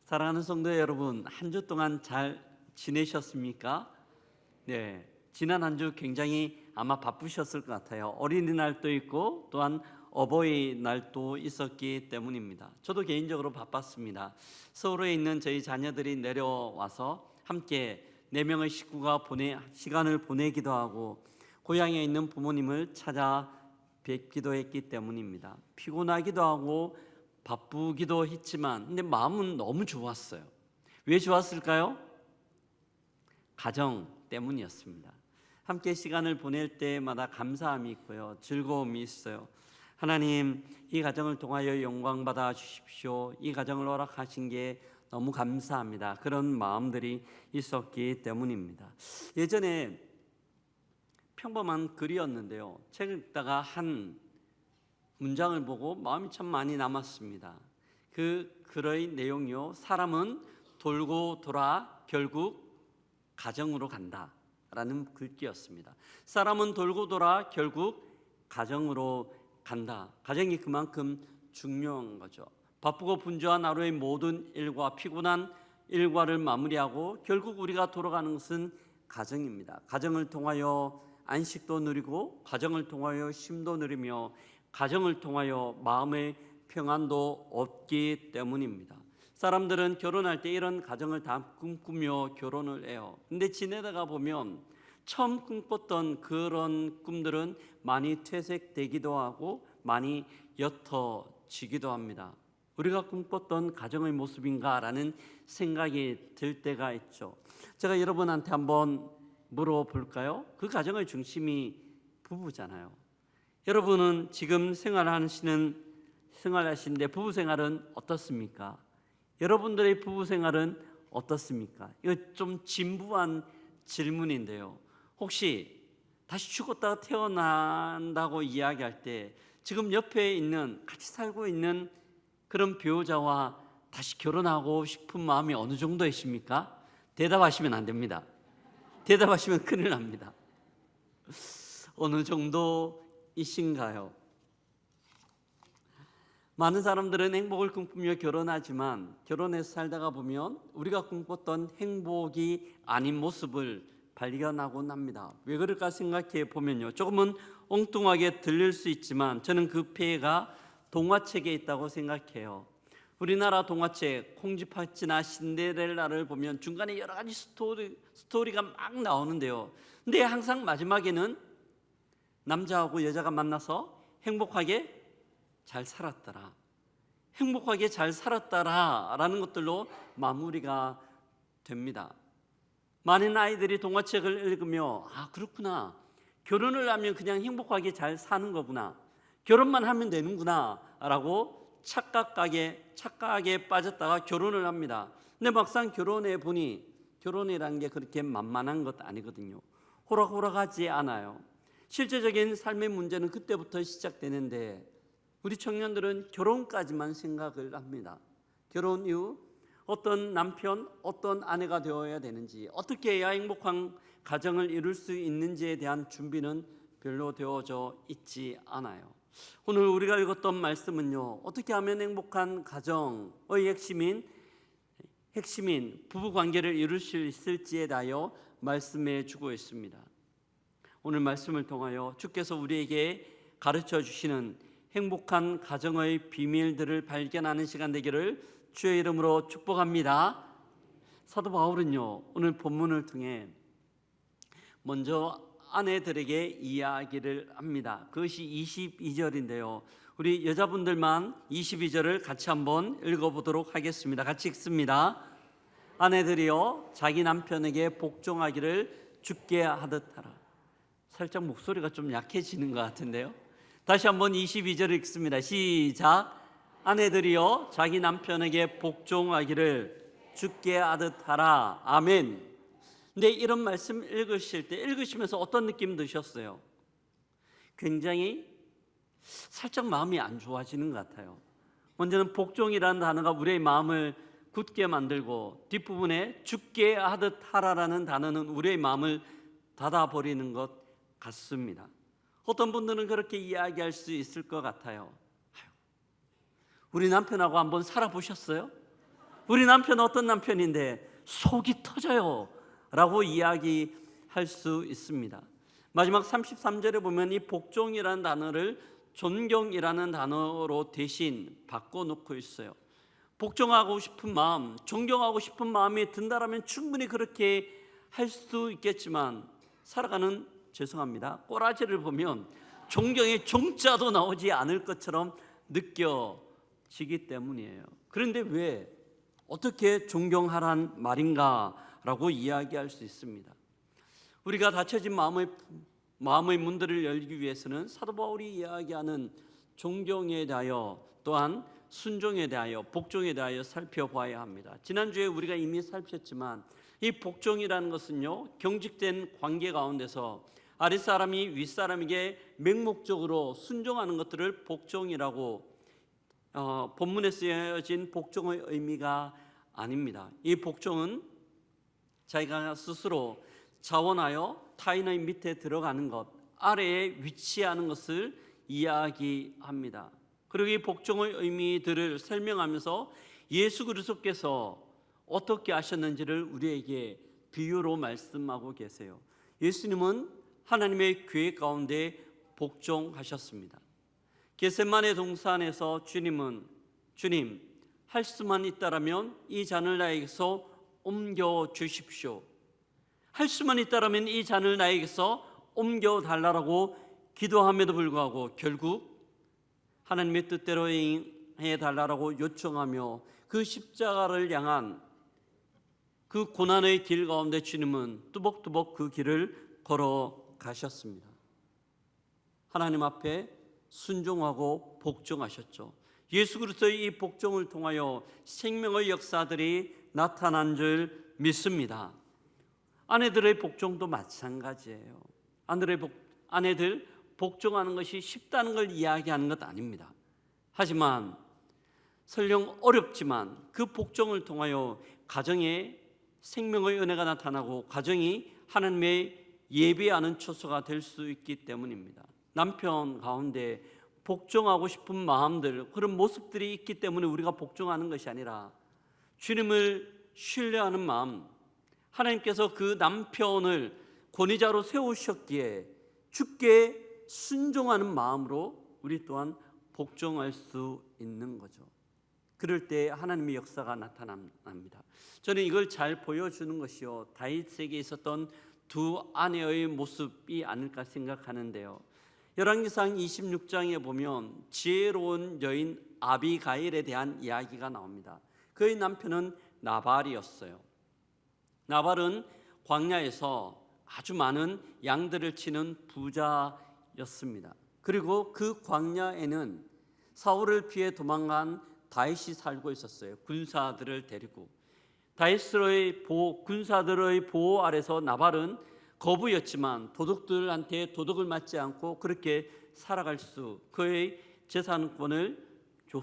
사랑하는 성도 여러분, 한 주 동안 잘 지내셨습니까? 네, 지난 한 주 굉장히 아마 바쁘셨을 것 같아요. 어린이날도 있고 또한 어버이날도 있었기 때문입니다. 저도 개인적으로 바빴습니다. 서울에 있는 저희 자녀들이 내려와서 함께 4명의 식구가 시간을 보내기도 하고 고향에 있는 부모님을 찾아 뵙기도 했기 때문입니다. 피곤하기도 하고 바쁘기도 했지만 근데 마음은 너무 좋았어요. 왜 좋았을까요? 가정 때문이었습니다. 함께 시간을 보낼 때마다 감사함이 있고요, 즐거움이 있어요. 하나님, 이 가정을 통하여 영광 받아 주십시오. 이 가정을 허락하신 게 너무 감사합니다. 그런 마음들이 있었기 때문입니다. 예전에 평범한 글이었는데요, 책을 읽다가 한 문장을 보고 마음이 참 많이 남았습니다. 그 글의 내용이요, 사람은 돌고 돌아 결국 가정으로 간다 라는 글귀였습니다. 사람은 돌고 돌아 결국 가정으로 간다. 가정이 그만큼 중요한 거죠. 바쁘고 분주한 하루의 모든 일과 피곤한 일과를 마무리하고 결국 우리가 돌아가는 것은 가정입니다. 가정을 통하여 안식도 누리고 가정을 통하여 쉼도 누리며 가정을 통하여 마음의 평안도 얻기 때문입니다. 사람들은 결혼할 때 이런 가정을 다 꿈꾸며 결혼을 해요. 근데 지내다가 보면 처음 꿈꿨던 그런 꿈들은 많이 퇴색되기도 하고 많이 옅어지기도 합니다. 우리가 꿈꿨던 가정의 모습인가라는 생각이 들 때가 있죠. 제가 여러분한테 한번 물어볼까요? 그 가정의 중심이 부부잖아요. 여러분은 지금 생활하시는데 부부 생활은 어떻습니까? 여러분들의 부부 생활은 어떻습니까? 이거 좀 진부한 질문인데요. 혹시 다시 죽었다가 태어난다고 이야기할 때 지금 옆에 있는, 같이 살고 있는 그런 배우자와 다시 결혼하고 싶은 마음이 어느 정도이십니까? 대답하시면 안 됩니다. 대답하시면 큰일 납니다. 어느 정도이신가요? 많은 사람들은 행복을 꿈꾸며 결혼하지만 결혼해서 살다가 보면 우리가 꿈꿨던 행복이 아닌 모습을 발견하곤 합니다. 왜 그럴까 생각해 보면요, 조금은 엉뚱하게 들릴 수 있지만 저는 그 폐해가 동화책에 있다고 생각해요. 우리나라 동화책 콩쥐팥쥐나 신데렐라를 보면 중간에 여러 가지 스토리가 막 나오는데요, 근데 항상 마지막에는 남자하고 여자가 만나서 행복하게 잘 살았더라, 행복하게 잘 살았더라 라는 것들로 마무리가 됩니다. 많은 아이들이 동화책을 읽으며 그렇구나, 결혼을 하면 그냥 행복하게 잘 사는 거구나, 결혼만 하면 되는구나 라고 착각에 빠졌다가 결혼을 합니다. 근데 막상 결혼해 보니 결혼이라는 게 그렇게 만만한 것 아니거든요. 호락호락하지 않아요. 실제적인 삶의 문제는 그때부터 시작되는데 우리 청년들은 결혼까지만 생각을 합니다. 결혼 이후 어떤 남편, 어떤 아내가 되어야 되는지, 어떻게 해야 행복한 가정을 이룰 수 있는지에 대한 준비는 별로 되어져 있지 않아요. 오늘 우리가 읽었던 말씀은요, 어떻게 하면 행복한 가정의 핵심인 부부관계를 이룰 수 있을지에 대하여 말씀해 주고 있습니다. 오늘 말씀을 통하여 주께서 우리에게 가르쳐 주시는 행복한 가정의 비밀들을 발견하는 시간 되기를 주의 이름으로 축복합니다. 사도 바울은요, 오늘 본문을 통해 먼저 아내들에게 이야기를 합니다. 그것이 22절인데요 우리 여자분들만 22절을 같이 한번 읽어보도록 하겠습니다. 같이 읽습니다. 아내들이여 자기 남편에게 복종하기를 주께 하듯 하라. 살짝 목소리가 좀 약해지는 것 같은데요. 다시 한번 22절 읽습니다. 시작. 아내들이여 자기 남편에게 복종하기를 주께 하듯 하라. 아멘. 근데 이런 말씀 읽으시면서 어떤 느낌 드셨어요? 굉장히 살짝 마음이 안 좋아지는 것 같아요. 먼저는 복종이라는 단어가 우리의 마음을 굳게 만들고 뒷부분에 주께 하듯 하라라는 단어는 우리의 마음을 닫아버리는 것 같습니다. 어떤 분들은 그렇게 이야기할 수 있을 것 같아요. 우리 남편하고 한번 살아보셨어요? 우리 남편은 어떤 남편인데 속이 터져요 라고 이야기할 수 있습니다. 마지막 33절에 보면 이 복종이라는 단어를 존경이라는 단어로 대신 바꿔놓고 있어요. 복종하고 싶은 마음, 존경하고 싶은 마음이 든다라면 충분히 그렇게 할 수 있겠지만 살아가는, 죄송합니다, 꼬라지를 보면 존경의 종자도 나오지 않을 것처럼 느껴지기 때문이에요. 그런데 왜 어떻게 존경하란 말인가라고 이야기할 수 있습니다. 우리가 닫혀진 마음의 문들을 열기 위해서는 사도 바울이 이야기하는 존경에 대하여 또한 순종에 대하여 복종에 대하여 살펴봐야 합니다. 지난주에 우리가 이미 살폈지만 이 복종이라는 것은요, 경직된 관계 가운데서 아랫사람이 윗사람에게 맹목적으로 순종하는 것들을 복종이라고 본문에 쓰여진 복종의 의미가 아닙니다. 이 복종은 자기가 스스로 자원하여 타인의 밑에 들어가는 것, 아래에 위치하는 것을 이야기합니다. 그리고 이 복종의 의미들을 설명하면서 예수 그리스도께서 어떻게 하셨는지를 우리에게 비유로 말씀하고 계세요. 예수님은 하나님의 계획 가운데 복종하셨습니다. 겟세마네 동산에서 주님, 할 수만 있다라면 이 잔을 나에게서 옮겨 주십시오. 할 수만 있다라면 이 잔을 나에게서 옮겨 달라고 기도함에도 불구하고 결국 하나님의 뜻대로 해달라고 요청하며 그 십자가를 향한 그 고난의 길 가운데 주님은 뚜벅뚜벅 그 길을 걸어가셨습니다. 하나님 앞에 순종하고 복종하셨죠. 예수 그리스도의 이 복종을 통하여 생명의 역사들이 나타난 줄 믿습니다. 아내들의 복종도 마찬가지예요. 아내들 복종하는 것이 쉽다는 걸 이야기하는 것 아닙니다. 하지만 설령 어렵지만 그 복종을 통하여 가정에 생명의 은혜가 나타나고 가정이 하나님의 예배하는 처소가 될 수 있기 때문입니다. 남편 가운데 복종하고 싶은 마음들, 그런 모습들이 있기 때문에 우리가 복종하는 것이 아니라 주님을 신뢰하는 마음, 하나님께서 그 남편을 권위자로 세우셨기에 주께 순종하는 마음으로 우리 또한 복종할 수 있는 거죠. 그럴 때 하나님의 역사가 나타납니다. 저는 이걸 잘 보여주는 것이요, 다윗에게 있었던 두 아내의 모습이 아닐까 생각하는데요. 열왕기상 26장에 보면 지혜로운 여인 아비가일에 대한 이야기가 나옵니다. 그의 남편은 나발이었어요. 나발은 광야에서 아주 많은 양들을 치는 부자였습니다. 그리고 그 광야에는 사울을 피해 도망간 다윗이 살고 있었어요. 군사들을 데리고. 다윗의 군사들의 보호 아래서 나발은 거부였지만 도둑들한테 도둑을 맞지 않고 그렇게 살아갈 수, 그의 재산권을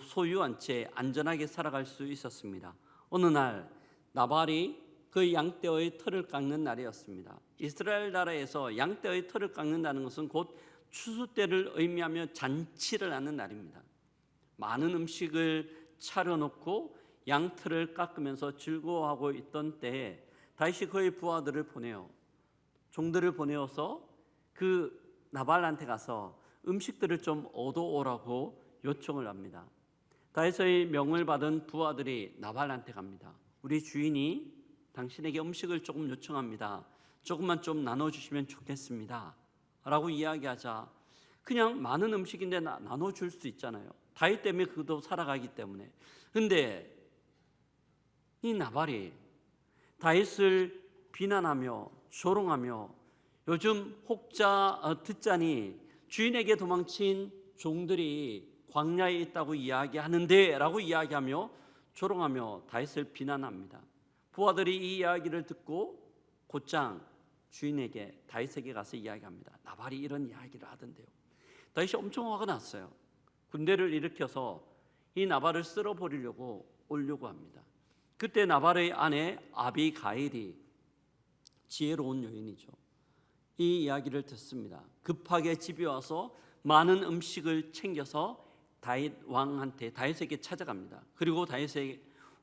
소유한 채 안전하게 살아갈 수 있었습니다. 어느 날 나발이 그 양떼의 털을 깎는 날이었습니다. 이스라엘 나라에서 양떼의 털을 깎는다는 것은 곧 추수 때를 의미하며 잔치를 하는 날입니다. 많은 음식을 차려놓고 양털을 깎으면서 즐거워하고 있던 때에 다윗이 그의 부하들을 보내요. 종들을 보내어서 그 나발한테 가서 음식들을 좀 얻어오라고 요청을 합니다. 다윗의 명을 받은 부하들이 나발한테 갑니다. 우리 주인이 당신에게 음식을 조금 요청합니다. 조금만 좀 나눠주시면 좋겠습니다 라고 이야기하자, 그냥 많은 음식인데 나눠줄 수 있잖아요. 다윗 때문에 그도 살아가기 때문에. 근데 이 나발이 다윗을 비난하며 조롱하며 요즘 혹자 듣자니 주인에게 도망친 종들이 광야에 있다고 이야기하는데 라고 이야기하며 조롱하며 다윗을 비난합니다. 부하들이 이 이야기를 듣고 곧장 주인에게 다윗에게 가서 이야기합니다. 나발이 이런 이야기를 하던데요. 다윗이 엄청 화가 났어요. 군대를 일으켜서 이 나발을 쓸어버리려고 오려고 합니다. 그때 나발의 아내 아비가일이 지혜로운 여인이죠. 이 이야기를 듣습니다. 급하게 집에 와서 많은 음식을 챙겨서 다윗 왕한테, 다윗에게 찾아갑니다. 그리고 다윗에게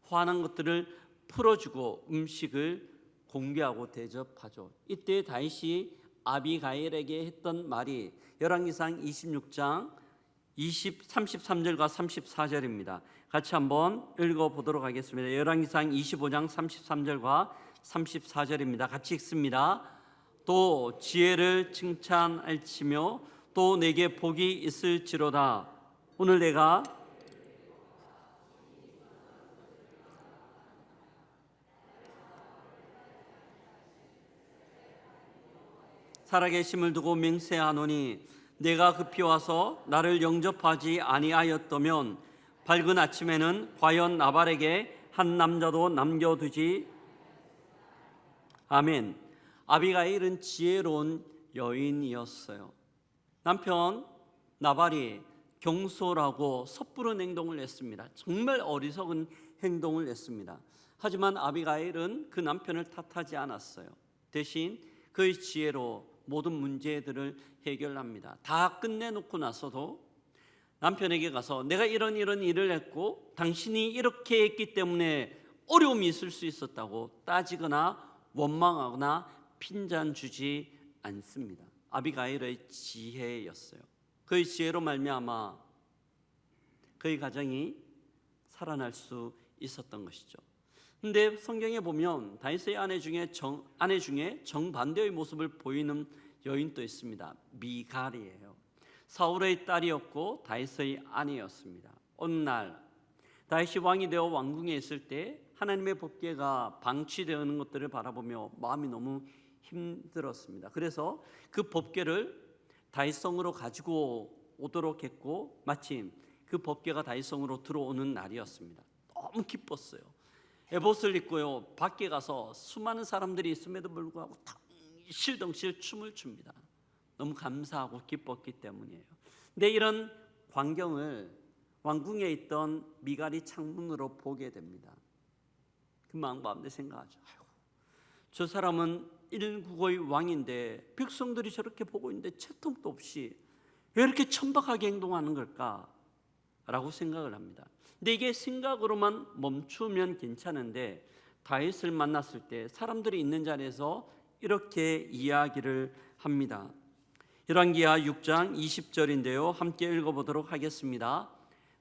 화난 것들을 풀어주고 음식을 공개하고 대접하죠. 이때 다윗이 아비가일에게 했던 말이 열왕기상 26장 33절과 34절입니다. 같이 한번 읽어보도록 하겠습니다. 열왕기상 25장 33절과 34절입니다. 같이 읽습니다. 또 지혜를 칭찬할지며 또 내게 복이 있을지로다. 오늘 내가 살아계심을 두고 맹세하노니 내가 급히 와서 나를 영접하지 아니하였다면 밝은 아침에는 과연 나발에게 한 남자도 남겨두지. 아멘. 아비가일은 지혜로운 여인이었어요. 남편 나발이 경솔하고 섣부른 행동을 했습니다. 정말 어리석은 행동을 했습니다. 하지만 아비가일은 그 남편을 탓하지 않았어요. 대신 그의 지혜로 모든 문제들을 해결합니다. 다 끝내놓고 나서도 남편에게 가서 내가 이런 일을 했고 당신이 이렇게 했기 때문에 어려움이 있을 수 있었다고 따지거나 원망하거나 핀잔 주지 않습니다. 아비가일의 지혜였어요. 그의 지혜로 말미암아 그의 가정이 살아날 수 있었던 것이죠. 근데 성경에 보면 다윗의 아내 중에 정반대의 모습을 보이는 여인도 있습니다. 미갈이에요. 사울의 딸이었고 다윗의 아내였습니다. 어느 날 다윗이 왕이 되어 왕궁에 있을 때 하나님의 법궤가 방치되는 것들을 바라보며 마음이 너무 힘들었습니다. 그래서 그 법궤를 다윗성으로 가지고 오도록 했고 마침 그 법궤가 다윗성으로 들어오는 날이었습니다. 너무 기뻤어요. 에봇을 입고요 밖에 가서 수많은 사람들이 있음에도 불구하고 덩실덩실 춤을 춥니다. 너무 감사하고 기뻤기 때문이에요. 근데 이런 광경을 왕궁에 있던 미갈이 창문으로 보게 됩니다. 그 마음 가운데 생각하죠. 아이고, 저 사람은 일국의 왕인데 백성들이 저렇게 보고 있는데 채통도 없이 왜 이렇게 천박하게 행동하는 걸까? 라고 생각을 합니다. 근데 이게 생각으로만 멈추면 괜찮은데 다윗을 만났을 때 사람들이 있는 자리에서 이렇게 이야기를 합니다. 열왕기하 6장 20절인데요 함께 읽어보도록 하겠습니다.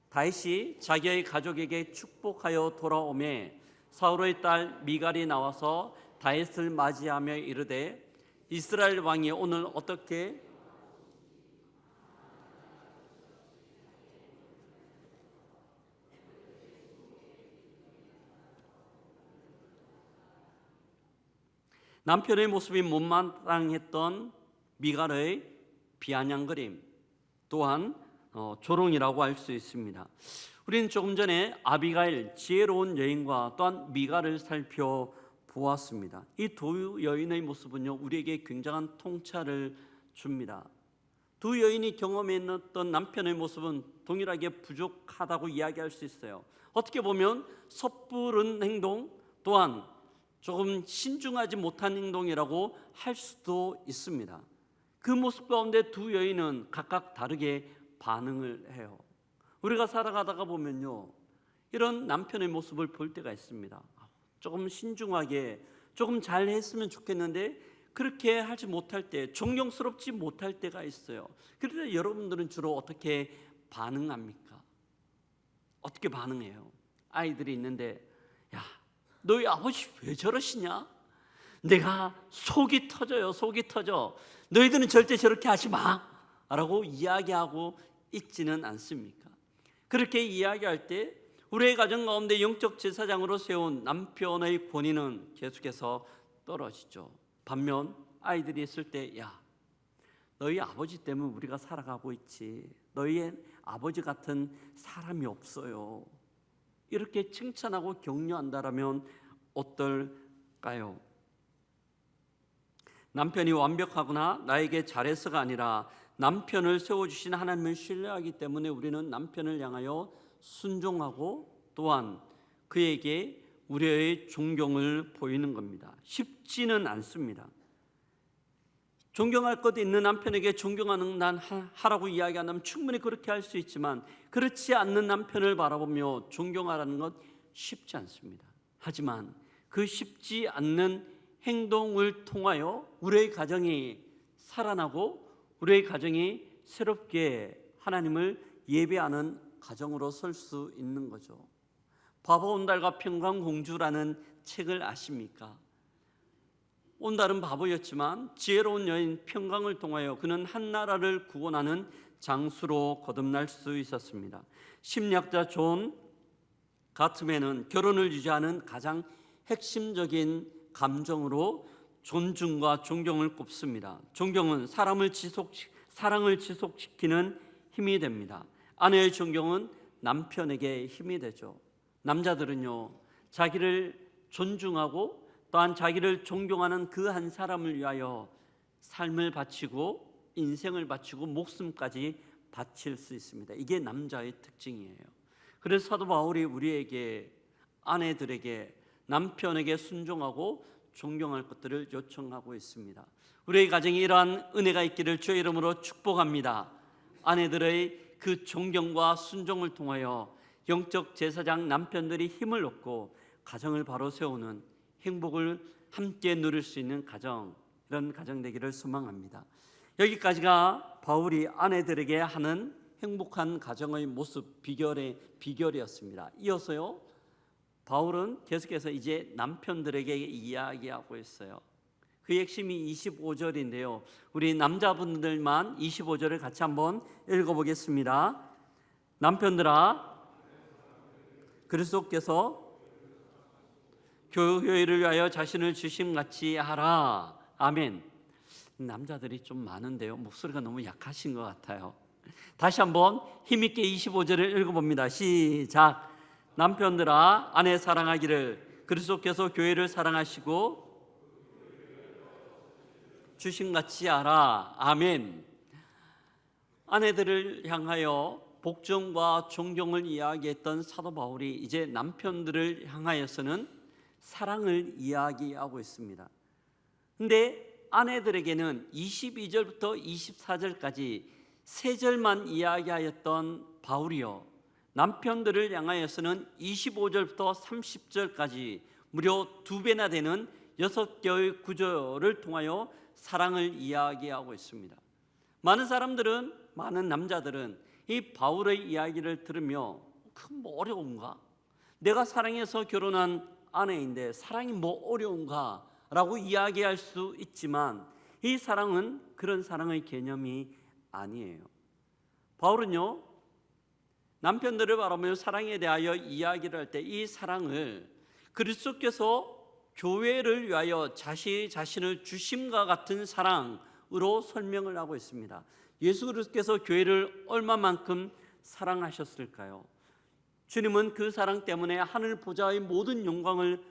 다윗이 자기의 가족에게 축복하여 돌아오매 사울의 딸 미갈이 나와서 다윗을 맞이하며 이르되 이스라엘 왕이 오늘 어떻게 남편의 모습이 못마땅했던 미갈의 비아냥거림 또한 조롱이라고 할 수 있습니다. 우리는 조금 전에 아비가일 지혜로운 여인과 또한 미갈을 살펴보았습니다. 이 두 여인의 모습은요 우리에게 굉장한 통찰을 줍니다. 두 여인이 경험했던 남편의 모습은 동일하게 부족하다고 이야기할 수 있어요. 어떻게 보면 섣부른 행동 또한 조금 신중하지 못한 행동이라고 할 수도 있습니다. 그 모습 가운데 두 여인은 각각 다르게 반응을 해요. 우리가 살아가다가 보면요 이런 남편의 모습을 볼 때가 있습니다. 조금 신중하게 조금 잘 했으면 좋겠는데 그렇게 하지 못할 때 존경스럽지 못할 때가 있어요. 그런데 여러분들은 주로 어떻게 반응합니까? 어떻게 반응해요? 아이들이 있는데 야 너희 아버지 왜 저러시냐? 내가 속이 터져요. 속이 터져. 너희들은 절대 저렇게 하지 마 라고 이야기하고 있지는 않습니까? 그렇게 이야기할 때 우리의 가정 가운데 영적 제사장으로 세운 남편의 권위는 계속해서 떨어지죠. 반면 아이들이 있을 때 야 너희 아버지 때문에 우리가 살아가고 있지 너희의 아버지 같은 사람이 없어요 이렇게 칭찬하고 격려한다라면 어떨까요? 남편이 완벽하거나 나에게 잘해서가 아니라 남편을 세워주신 하나님을 신뢰하기 때문에 우리는 남편을 향하여 순종하고 또한 그에게 우리의 존경을 보이는 겁니다. 쉽지는 않습니다. 존경할 것 있는 남편에게 존경하는 난 하라고 이야기한다면 충분히 그렇게 할 수 있지만 그렇지 않는 남편을 바라보며 존경하라는 것 쉽지 않습니다. 하지만 그 쉽지 않는 행동을 통하여 우리의 가정이 살아나고 우리의 가정이 새롭게 하나님을 예배하는 가정으로 설 수 있는 거죠. 바보 온달과 평강공주라는 책을 아십니까? 온달은 바보였지만 지혜로운 여인 평강을 통하여 그는 한 나라를 구원하는 장수로 거듭날 수 있었습니다. 심리학자 존 가트맨은 결혼을 유지하는 가장 핵심적인 감정으로 존중과 존경을 꼽습니다. 존경은 사랑을 지속시키는 힘이 됩니다. 아내의 존경은 남편에게 힘이 되죠. 남자들은요, 자기를 존중하고 또한 자기를 존경하는 그 한 사람을 위하여 삶을 바치고 인생을 바치고 목숨까지 바칠 수 있습니다. 이게 남자의 특징이에요. 그래서 사도 바울이 우리에게, 아내들에게, 남편에게 순종하고 존경할 것들을 요청하고 있습니다. 우리의 가정에 이러한 은혜가 있기를 주의 이름으로 축복합니다. 아내들의 그 존경과 순종을 통하여 영적 제사장 남편들이 힘을 얻고 가정을 바로 세우는 행복을 함께 누릴 수 있는 가정, 이런 가정 되기를 소망합니다. 여기까지가 바울이 아내들에게 하는 행복한 가정의 모습, 비결이었습니다. 이어서요, 바울은 계속해서 이제 남편들에게 이야기하고 있어요. 그 핵심이 25절인데요. 우리 남자분들만 25절을 같이 한번 읽어보겠습니다. 남편들아, 그리스도께서 교회를 위하여 자신을 주심같이 하라. 아멘. 남자들이 좀 많은데요, 목소리가 너무 약하신 것 같아요. 다시 한번 힘있게 25절을 읽어봅니다. 시작. 남편들아, 아내 사랑하기를 그리스도께서 교회를 사랑하시고 주심같이 하라. 아멘. 아내들을 향하여 복종과 존경을 이야기했던 사도 바울이 이제 남편들을 향하여서는 사랑을 이야기하고 있습니다. 근데 아내들에게는 22절부터 24절까지 세 절만 이야기하였던 바울이요, 남편들을 향하여서는 25절부터 30절까지 무려 2배나 되는 6개의 구절을 통하여 사랑을 이야기하고 있습니다. 많은 남자들은 이 바울의 이야기를 들으며 뭐 어려운가? 내가 사랑해서 결혼한 아내인데 사랑이 뭐 어려운가? 라고 이야기할 수 있지만 이 사랑은 그런 사랑의 개념이 아니에요. 바울은요, 남편들을 바라보며 사랑에 대하여 이야기를 할 때 이 사랑을 그리스도께서 교회를 위하여 자신을 주심과 같은 사랑으로 설명을 하고 있습니다. 예수 그리스도께서 교회를 얼마만큼 사랑하셨을까요? 주님은 그 사랑 때문에 하늘 보좌의 모든 영광을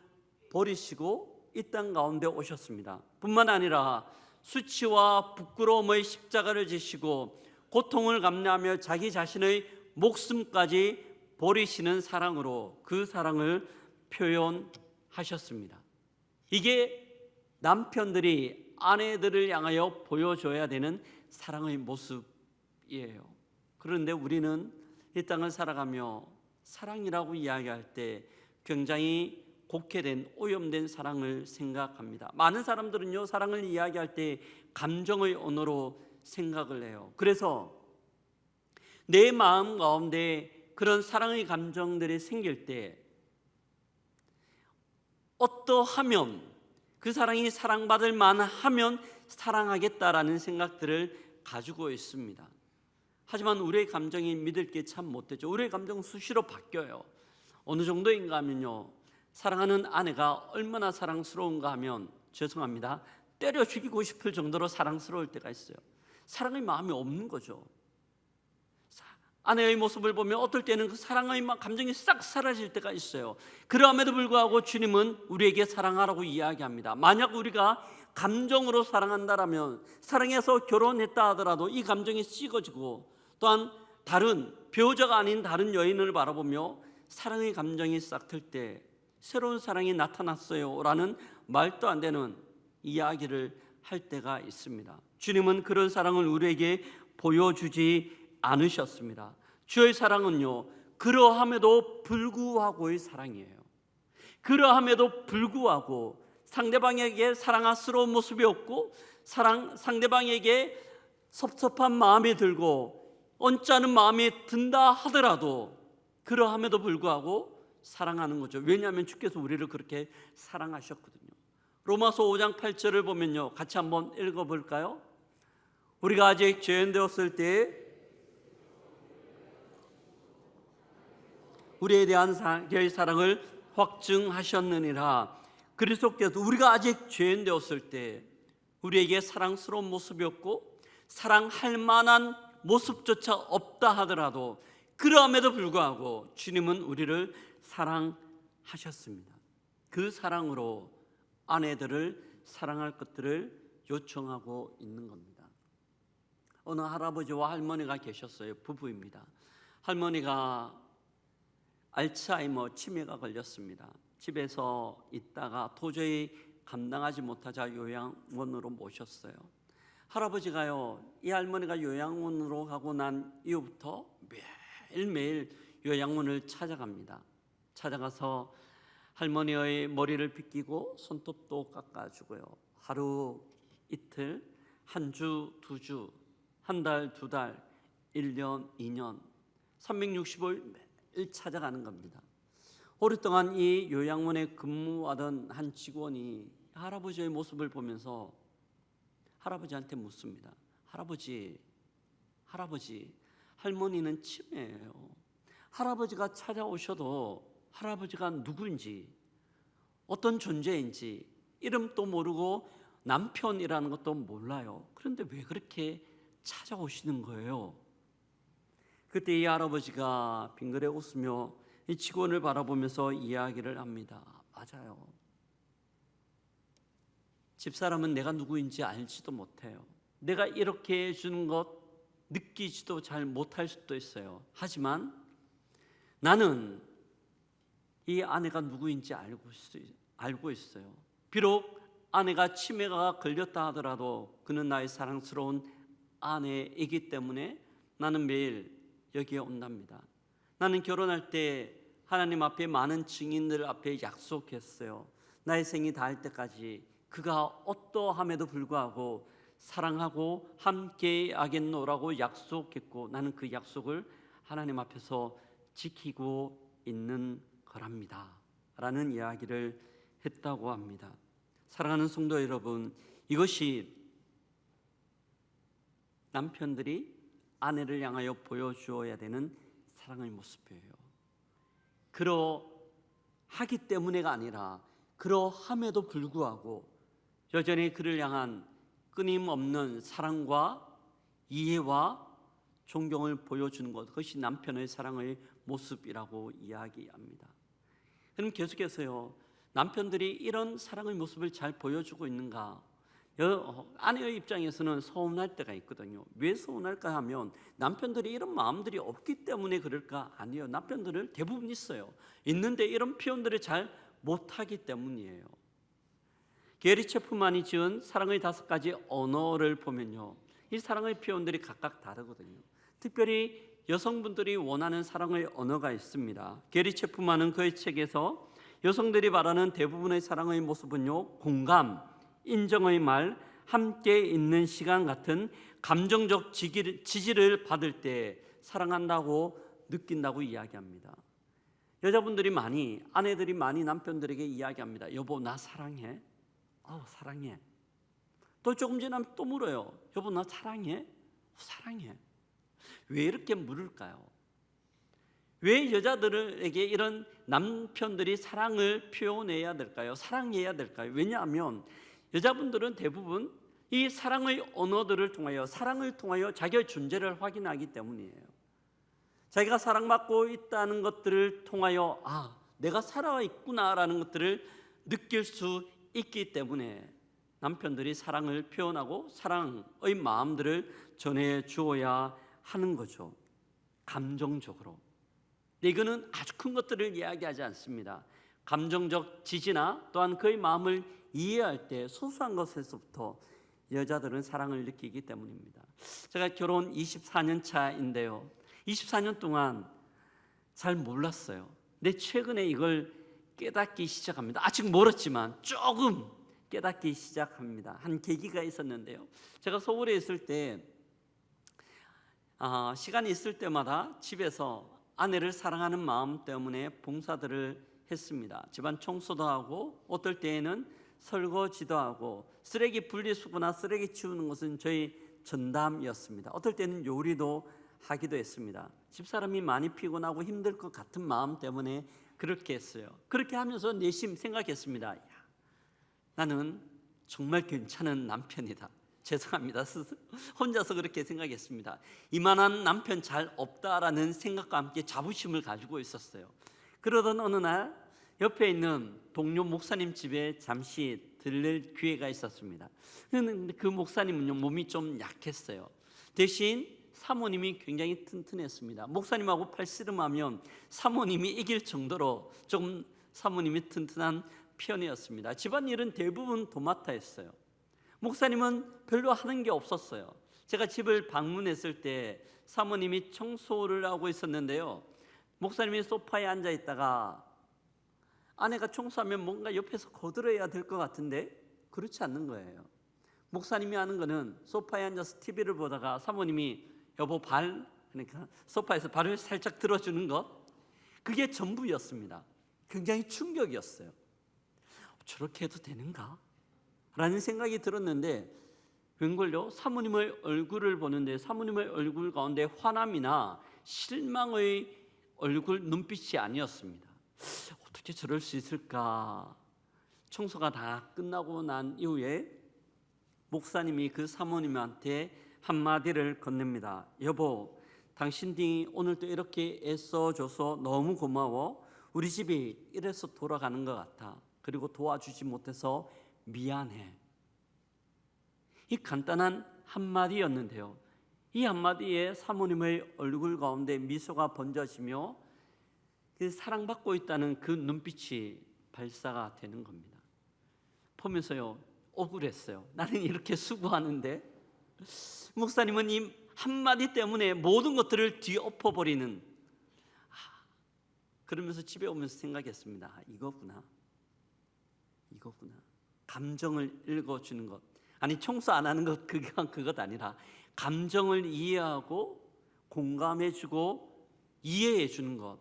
버리시고 이 땅 가운데 오셨습니다. 뿐만 아니라 수치와 부끄러움의 십자가를 지시고 고통을 감내하며 자기 자신의 목숨까지 버리시는 사랑으로 그 사랑을 표현하셨습니다. 이게 남편들이 아내들을 향하여 보여줘야 되는 사랑의 모습이에요. 그런데 우리는 이 땅을 살아가며 사랑이라고 이야기할 때 굉장히 곡해된 오염된 사랑을 생각합니다. 많은 사람들은요, 사랑을 이야기할 때 감정의 언어로 생각을 해요. 그래서 내 마음 가운데 그런 사랑의 감정들이 생길 때 어떠하면, 그 사랑이 사랑받을 만하면 사랑하겠다라는 생각들을 가지고 있습니다. 하지만 우리의 감정이 믿을 게 참 못되죠. 우리의 감정은 수시로 바뀌어요. 어느 정도인가 하면요, 사랑하는 아내가 얼마나 사랑스러운가 하면, 죄송합니다, 때려 죽이고 싶을 정도로 사랑스러울 때가 있어요. 사랑의 마음이 없는 거죠. 아내의 모습을 보면 어떨 때는 그 사랑의 감정이 싹 사라질 때가 있어요. 그럼에도 불구하고 주님은 우리에게 사랑하라고 이야기합니다. 만약 우리가 감정으로 사랑한다라면, 사랑해서 결혼했다 하더라도 이 감정이 식어지고, 또한 다른 배우자가 아닌 다른 여인을 바라보며 사랑의 감정이 싹틀 때 새로운 사랑이 나타났어요 라는 말도 안 되는 이야기를 할 때가 있습니다. 주님은 그런 사랑을 우리에게 보여주지 않으셨습니다. 주의 사랑은요, 그러함에도 불구하고의 사랑이에요. 그러함에도 불구하고 상대방에게 사랑스러운 모습이 없고 상대방에게 섭섭한 마음이 들고 언짢은 마음이 든다 하더라도 그러함에도 불구하고 사랑하는 거죠. 왜냐하면 주께서 우리를 그렇게 사랑하셨거든요. 로마서 5장 8절을 보면요, 같이 한번 읽어볼까요? 우리가 아직 죄인 되었을 때 우리에 대한 그의 사랑을 확증하셨느니라. 그리스도께서 우리가 아직 죄인 되었을 때 우리에게 사랑스러운 모습이 없고 사랑할 만한 모습조차 없다 하더라도 그럼에도 불구하고 주님은 우리를 사랑하셨습니다. 그 사랑으로 아내들을 사랑할 것들을 요청하고 있는 겁니다. 어느 할아버지와 할머니가 계셨어요. 부부입니다. 할머니가 알츠하이머 치매가 걸렸습니다. 집에서 있다가 도저히 감당하지 못하자 요양원으로 모셨어요. 할아버지가요, 이 할머니가 요양원으로 가고 난 이후부터 매일매일 요양원을 찾아갑니다. 찾아가서 할머니의 머리를 빗기고 손톱도 깎아주고요. 하루 이틀, 한 주, 두 주, 한 달, 두 달, 1년, 2년, 365일 매일 찾아가는 겁니다. 오랫동안 이 요양원에 근무하던 한 직원이 할아버지의 모습을 보면서 할아버지한테 묻습니다. 할아버지, 할머니는 치매예요. 할아버지가 찾아오셔도 할아버지가 누구인지, 어떤 존재인지 이름도 모르고 남편이라는 것도 몰라요. 그런데 왜 그렇게 찾아오시는 거예요? 그때 이 할아버지가 빙그레 웃으며 이 직원을 바라보면서 이야기를 합니다. 맞아요. 집사람은 내가 누구인지 알지도 못해요. 내가 이렇게 해주는 것 느끼지도 잘 못할 수도 있어요. 하지만 나는 이 아내가 누구인지 알고 있어요. 비록 아내가 치매가 걸렸다 하더라도 그는 나의 사랑스러운 아내이기 때문에 나는 매일 여기에 온답니다. 나는 결혼할 때 하나님 앞에 많은 증인들 앞에 약속했어요. 나의 생이 닿을 때까지 그가 어떠함에도 불구하고 사랑하고 함께 하겠노라고 약속했고 나는 그 약속을 하나님 앞에서 지키고 있는 거랍니다 라는 이야기를 했다고 합니다. 사랑하는 성도 여러분, 이것이 남편들이 아내를 향하여 보여주어야 되는 사랑의 모습이에요. 그러하기 때문에가 아니라 그러함에도 불구하고 여전히 그를 향한 끊임없는 사랑과 이해와 존경을 보여주는 것, 그것이 남편의 사랑의 모습이라고 이야기합니다. 그럼 계속해서요, 남편들이 이런 사랑의 모습을 잘 보여주고 있는가? 아내의 입장에서는 서운할 때가 있거든요. 왜 서운할까 하면 남편들이 이런 마음들이 없기 때문에 그럴까? 아니에요. 남편들은 대부분 있어요. 있는데 이런 표현들을 잘 못하기 때문이에요. 게리 체프만이 지은 사랑의 5가지 언어를 보면요, 이 사랑의 표현들이 각각 다르거든요. 특별히 여성분들이 원하는 사랑의 언어가 있습니다. 게리 체프만은 그의 책에서 여성들이 말하는 대부분의 사랑의 모습은요, 공감, 인정의 말, 함께 있는 시간 같은 감정적 지지를 받을 때 사랑한다고 느낀다고 이야기합니다. 여자분들이 아내들이 많이 남편들에게 이야기합니다. 여보, 나 사랑해? 사랑해. 또 조금 지나면 또 물어요. 여보, 나 사랑해? 사랑해. 왜 이렇게 물을까요? 왜 여자들에게 이런 남편들이 사랑을 표현해야 될까요? 사랑해야 될까요? 왜냐하면 여자분들은 대부분 이 사랑의 언어들을 통하여, 사랑을 통하여 자기의 존재를 확인하기 때문이에요. 자기가 사랑받고 있다는 것들을 통하여 내가 살아있구나라는 것들을 느낄 수 있기 때문에 남편들이 사랑을 표현하고 사랑의 마음들을 전해 주어야 하는 거죠. 감정적으로. 이거는 아주 큰 것들을 이야기하지 않습니다. 감정적 지지나 또한 그의 마음을 이해할 때 소소한 것에서부터 여자들은 사랑을 느끼기 때문입니다. 제가 결혼 24년 차인데요, 24년 동안 잘 몰랐어요. 근데 최근에 이걸 깨닫기 시작합니다. 아직 멀었지만 조금 깨닫기 시작합니다. 한 계기가 있었는데요. 제가 서울에 있을 때 시간이 있을 때마다 집에서 아내를 사랑하는 마음 때문에 봉사들을 했습니다. 집안 청소도 하고 어떨 때에는 설거지도 하고 쓰레기 분리수거나 쓰레기 치우는 것은 저희 전담이었습니다. 어떨 때는 요리도 하기도 했습니다. 집사람이 많이 피곤하고 힘들 것 같은 마음 때문에 그렇게 했어요. 그렇게 하면서 내심 생각했습니다. 야, 나는 정말 괜찮은 남편이다. 죄송합니다. 혼자서 그렇게 생각했습니다. 이만한 남편 잘 없다라는 생각과 함께 자부심을 가지고 있었어요. 그러던 어느 날 옆에 있는 동료 목사님 집에 잠시 들릴 기회가 있었습니다. 그런데 그 목사님은요, 몸이 좀 약했어요. 대신 사모님이 굉장히 튼튼했습니다. 목사님하고 팔씨름하면 사모님이 이길 정도로 조금 사모님이 튼튼한 편이었습니다. 집안일은 대부분 도맡아 했어요. 목사님은 별로 하는 게 없었어요. 제가 집을 방문했을 때 사모님이 청소를 하고 있었는데요, 목사님이 소파에 앉아 있다가 아내가 청소하면 뭔가 옆에서 거들어야 될 것 같은데 그렇지 않는 거예요. 목사님이 하는 거는 소파에 앉아서 TV를 보다가 사모님이 여보 발, 그러니까 소파에서 발을 살짝 들어주는 것, 그게 전부였습니다. 굉장히 충격이었어요. 저렇게 해도 되는가? 라는 생각이 들었는데 웬걸요? 사모님의 얼굴을 보는데 사모님의 얼굴 가운데 화남이나 실망의 얼굴 눈빛이 아니었습니다. 어떻게 저럴 수 있을까? 청소가 다 끝나고 난 이후에 목사님이 그 사모님한테 한마디를 건넵니다. 여보, 당신이 오늘도 이렇게 애써줘서 너무 고마워. 우리 집이 이래서 돌아가는 것 같아. 그리고 도와주지 못해서 미안해. 이 간단한 한마디였는데요, 이 한마디에 사모님의 얼굴 가운데 미소가 번져지며 그 사랑받고 있다는 그 눈빛이 발사가 되는 겁니다. 보면서요, 억울했어요. 나는 이렇게 수고하는데 목사님은 이 한마디 때문에 모든 것들을 뒤엎어버리는, 그러면서 집에 오면서 생각했습니다. 이거구나. 감정을 읽어주는 것. 아니, 청소 안 하는 것, 그것 아니라 감정을 이해하고 공감해주고 이해해주는 것,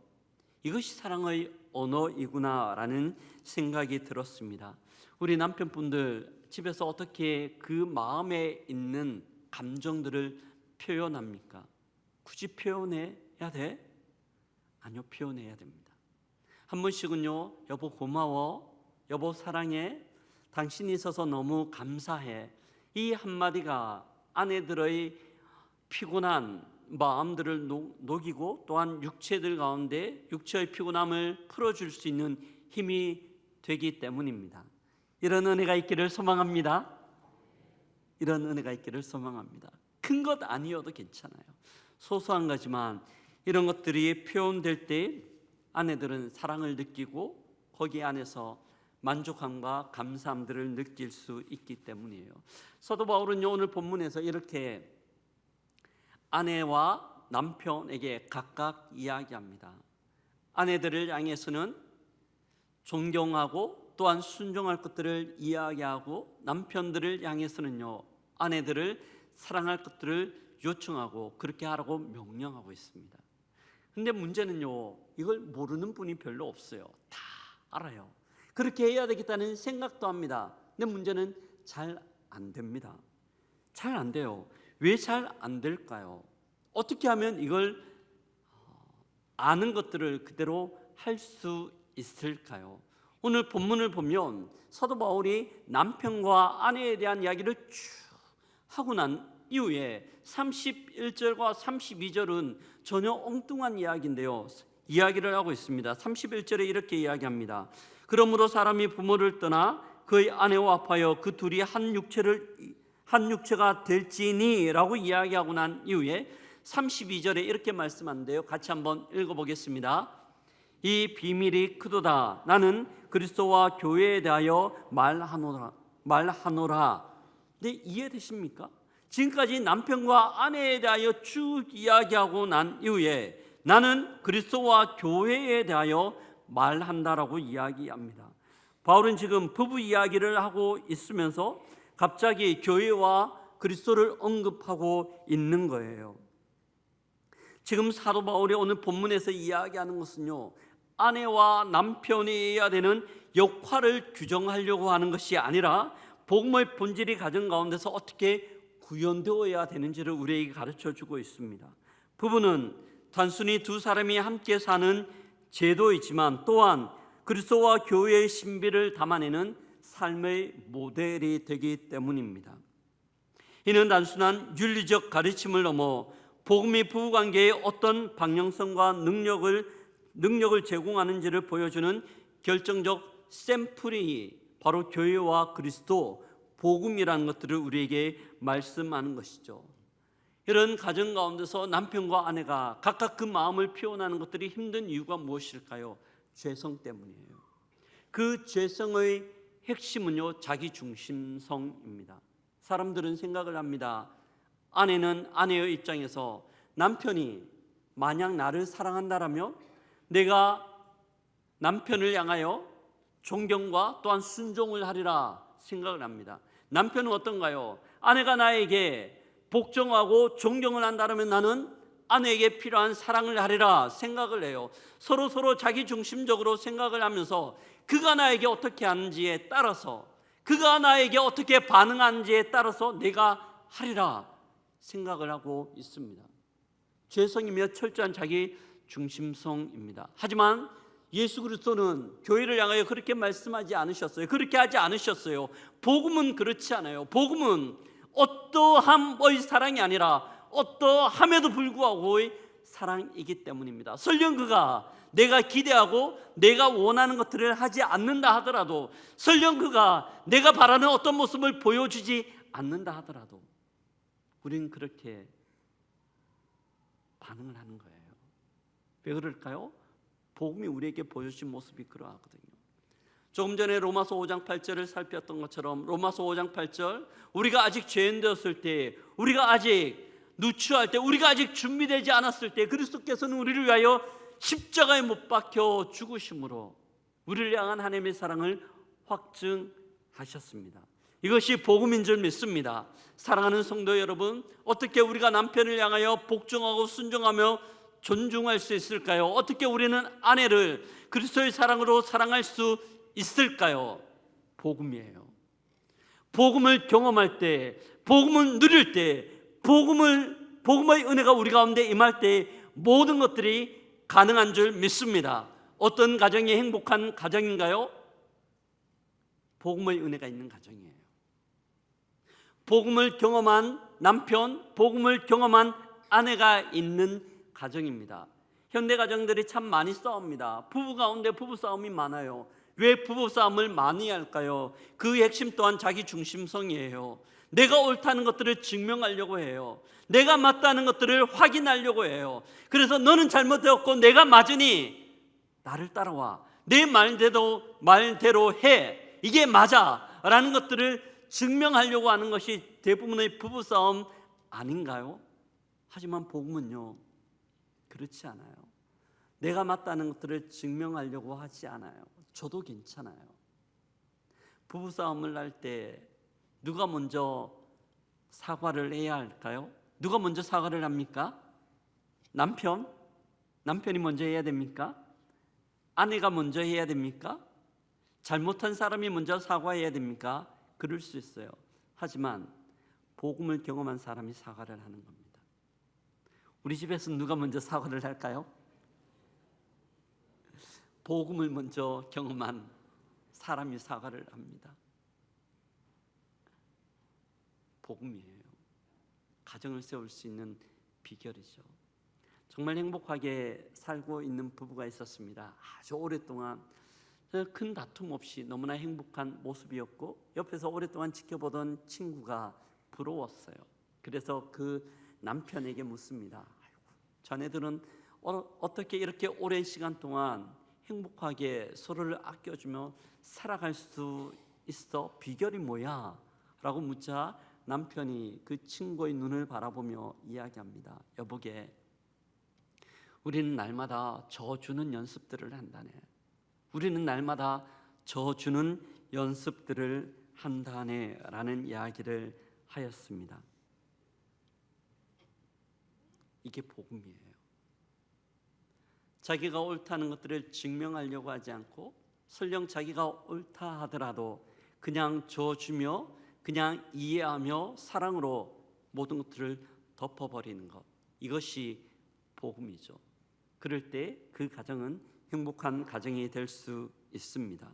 이것이 사랑의 언어이구나라는 생각이 들었습니다. 우리 남편분들 집에서 어떻게 그 마음에 있는 감정들을 표현합니까? 굳이 표현해야 돼? 아니요, 표현해야 됩니다. 한 번씩은요, 여보 고마워, 여보 사랑해, 당신이 있어서 너무 감사해, 이 한마디가 아내들의 피곤한 마음들을 녹이고 또한 육체들 가운데 육체의 피곤함을 풀어줄 수 있는 힘이 되기 때문입니다. 이런 은혜가 있기를 소망합니다. 이런 은혜가 있기를 소망합니다. 큰 것 아니어도 괜찮아요. 소소한 거지만 이런 것들이 표현될 때 아내들은 사랑을 느끼고 거기 안에서 만족함과 감사함들을 느낄 수 있기 때문이에요. 사도 바울은요, 오늘 본문에서 이렇게 아내와 남편에게 각각 이야기합니다. 아내들을 향해서는 존경하고 또한 순종할 것들을 이야기하고, 남편들을 향해서는요, 아내들을 사랑할 것들을 요청하고 그렇게 하라고 명령하고 있습니다. 근데 문제는요, 이걸 모르는 분이 별로 없어요. 다 알아요. 그렇게 해야 되겠다는 생각도 합니다. 근데 문제는 잘 안 됩니다. 잘 안 돼요. 왜 잘 안 될까요? 어떻게 하면 이걸 아는 것들을 그대로 할 수 있을까요? 오늘 본문을 보면 사도 바울이 남편과 아내에 대한 이야기를 쭉 하고 난 이후에 31절과 32절은 전혀 엉뚱한 이야기인데요, 이야기를 하고 있습니다. 31절에 이렇게 이야기합니다. 그러므로 사람이 부모를 떠나 그의 아내와 합하여 그 둘이 한 육체가 될지니 라고 이야기하고 난 이후에 32절에 이렇게 말씀하는데요, 같이 한번 읽어보겠습니다. 이 비밀이 크도다. 나는 그리스도와 교회에 대하여 말하노라. 네, 이해되십니까? 지금까지 남편과 아내에 대하여 쭉 이야기하고 난 이후에 나는 그리스도와 교회에 대하여 말한다라고 이야기합니다. 바울은 지금 부부 이야기를 하고 있으면서 갑자기 교회와 그리스도를 언급하고 있는 거예요. 지금 사도 바울이 오늘 본문에서 이야기하는 것은요, 아내와 남편이 해야 되는 역할을 규정하려고 하는 것이 아니라 복음의 본질이 가정 가운데서 어떻게 구현되어야 되는지를 우리에게 가르쳐주고 있습니다. 부부는 단순히 두 사람이 함께 사는 제도이지만 또한 그리스도와 교회의 신비를 담아내는 삶의 모델이 되기 때문입니다. 이는 단순한 윤리적 가르침을 넘어 복음이 부부관계에 어떤 방향성과 능력을 제공하는지를 보여주는 결정적 샘플이 바로 교회와 그리스도, 복음이라는 것들을 우리에게 말씀하는 것이죠. 이런 가정 가운데서 남편과 아내가 각각 그 마음을 표현하는 것들이 힘든 이유가 무엇일까요? 죄성 때문이에요. 그 죄성의 핵심은요, 자기중심성입니다. 사람들은 생각을 합니다. 아내는 아내의 입장에서 남편이 만약 나를 사랑한다라면 내가 남편을 향하여 존경과 또한 순종을 하리라 생각을 합니다. 남편은 어떤가요? 아내가 나에게 복종하고 존경을 한다면 나는 아내에게 필요한 사랑을 하리라 생각을 해요. 서로 자기중심적으로 생각을 하면서 그가 나에게 어떻게 하는지에 따라서, 그가 나에게 어떻게 반응하는지에 따라서 내가 하리라 생각을 하고 있습니다. 죄성이며 철저한 자기중심성입니다. 하지만 예수 그리스도는 교회를 향하여 그렇게 말씀하지 않으셨어요. 그렇게 하지 않으셨어요. 복음은 그렇지 않아요. 복음은 어떠함의 사랑이 아니라 어떠함에도 불구하고의 사랑이기 때문입니다. 설령 그가 내가 기대하고 내가 원하는 것들을 하지 않는다 하더라도, 설령 그가 내가 바라는 어떤 모습을 보여주지 않는다 하더라도 우리는 그렇게 반응을 하는 거예요. 왜 그럴까요? 복음이 우리에게 보여주신 모습이 그러하거든요. 조금 전에 로마서 5장 8절을 살폈던 것처럼 로마서 5장 8절, 우리가 아직 죄인 되었을 때, 우리가 아직 누추할 때, 우리가 아직 준비되지 않았을 때 그리스도께서는 우리를 위하여 십자가에 못 박혀 죽으심으로 우리를 향한 하나님의 사랑을 확증하셨습니다. 이것이 복음인 줄 믿습니다. 사랑하는 성도 여러분, 어떻게 우리가 남편을 향하여 복종하고 순종하며 존중할 수 있을까요? 어떻게 우리는 아내를 그리스도의 사랑으로 사랑할 수 있을까요? 복음이에요. 복음을 경험할 때, 복음을 누릴 때, 복음의 은혜가 우리 가운데 임할 때 모든 것들이 가능한 줄 믿습니다. 어떤 가정이 행복한 가정인가요? 복음의 은혜가 있는 가정이에요. 복음을 경험한 남편, 복음을 경험한 아내가 있는 가정입니다. 현대 가정들이 참 많이 싸웁니다. 부부 가운데 부부싸움이 많아요. 왜 부부싸움을 많이 할까요? 그 핵심 또한 자기중심성이에요. 내가 옳다는 것들을 증명하려고 해요. 내가 맞다는 것들을 확인하려고 해요. 그래서 너는 잘못되었고 내가 맞으니 나를 따라와, 내 말대로 해, 이게 맞아 라는 것들을 증명하려고 하는 것이 대부분의 부부싸움 아닌가요? 하지만 복음은요, 그렇지 않아요. 내가 맞다는 것들을 증명하려고 하지 않아요. 저도 괜찮아요. 부부싸움을 할 때 누가 먼저 사과를 해야 할까요? 누가 먼저 사과를 합니까? 남편이 먼저 해야 됩니까? 아내가 먼저 해야 됩니까? 잘못한 사람이 먼저 사과해야 됩니까? 그럴 수 있어요. 하지만 복음을 경험한 사람이 사과를 하는 겁니다. 우리 집에서 누가 먼저 사과를 할까요? 복음을 먼저 경험한 사람이 사과를 합니다. 복음이에요. 가정을 세울 수 있는 비결이죠. 정말 행복하게 살고 있는 부부가 있었습니다. 아주 오랫동안 큰 다툼 없이 너무나 행복한 모습이었고, 옆에서 오랫동안 지켜보던 친구가 부러웠어요. 그래서 그 남편에게 묻습니다. 자네들은 어떻게 이렇게 오랜 시간 동안 행복하게 서로를 아껴주며 살아갈 수 있어? 비결이 뭐야? 라고 묻자 남편이 그 친구의 눈을 바라보며 이야기합니다. 여보게, 우리는 날마다 저 주는 연습들을 한다네. 우리는 날마다 져주는 연습들을 한다네 라는 이야기를 하였습니다. 이게 복음이에요. 자기가 옳다는 것들을 증명하려고 하지 않고 설령 자기가 옳다 하더라도 그냥 져주며 그냥 이해하며 사랑으로 모든 것들을 덮어버리는 것, 이것이 복음이죠. 그럴 때 그 가정은 행복한 가정이 될 수 있습니다.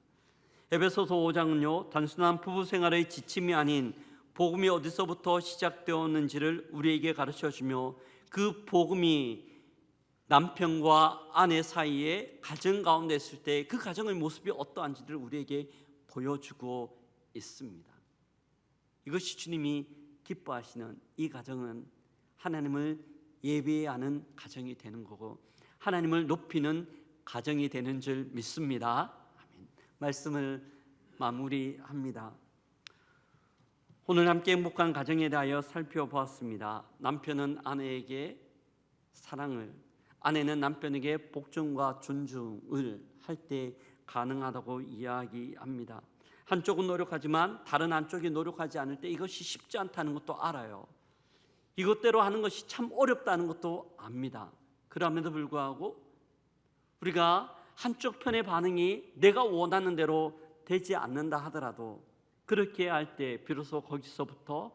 에베소서 5장은요, 단순한 부부 생활의 지침이 아닌 복음이 어디서부터 시작되었는지를 우리에게 가르쳐주며 그 복음이 남편과 아내 사이에 가정 가운데 있을 때 그 가정의 모습이 어떠한지를 우리에게 보여주고 있습니다. 이것이 주님이 기뻐하시는 이 가정은 하나님을 예배하는 가정이 되는 거고 하나님을 높이는 가정이 되는 줄 믿습니다. 아멘. 말씀을 마무리합니다. 오늘 함께 행복한 가정에 대하여 살펴보았습니다. 남편은 아내에게 사랑을, 아내는 남편에게 복종과 존중을 할 때 가능하다고 이야기합니다. 한쪽은 노력하지만 다른 한쪽이 노력하지 않을 때 이것이 쉽지 않다는 것도 알아요. 이것대로 하는 것이 참 어렵다는 것도 압니다. 그럼에도 불구하고 우리가 한쪽 편의 반응이 내가 원하는 대로 되지 않는다 하더라도 그렇게 할 때 비로소 거기서부터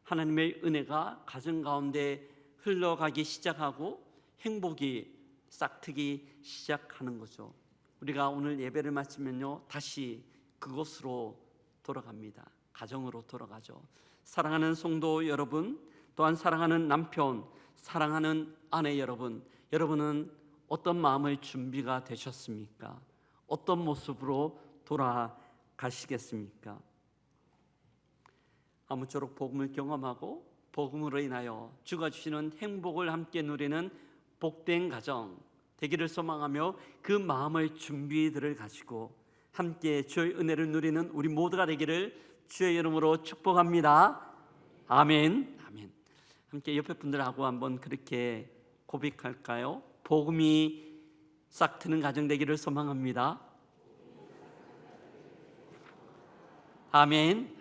하나님의 은혜가 가정 가운데 흘러가기 시작하고 행복이 싹트기 시작하는 거죠. 우리가 오늘 예배를 마치면요 다시 그곳으로 돌아갑니다. 가정으로 돌아가죠. 사랑하는 성도 여러분, 또한 사랑하는 남편, 사랑하는 아내 여러분, 여러분은 어떤 마음의 준비가 되셨습니까? 어떤 모습으로 돌아가시겠습니까? 아무쪼록 복음을 경험하고 복음으로 인하여 주가 주시는 행복을 함께 누리는 복된 가정 되기를 소망하며 그 마음의 준비들을 가지고 함께 주의 은혜를 누리는 우리 모두가 되기를 주의 이름으로 축복합니다. 아멘. 아멘. 함께 옆에 분들하고 한번 그렇게 고백할까요? 복음이 싹트는 가정 되기를 소망합니다. 아멘.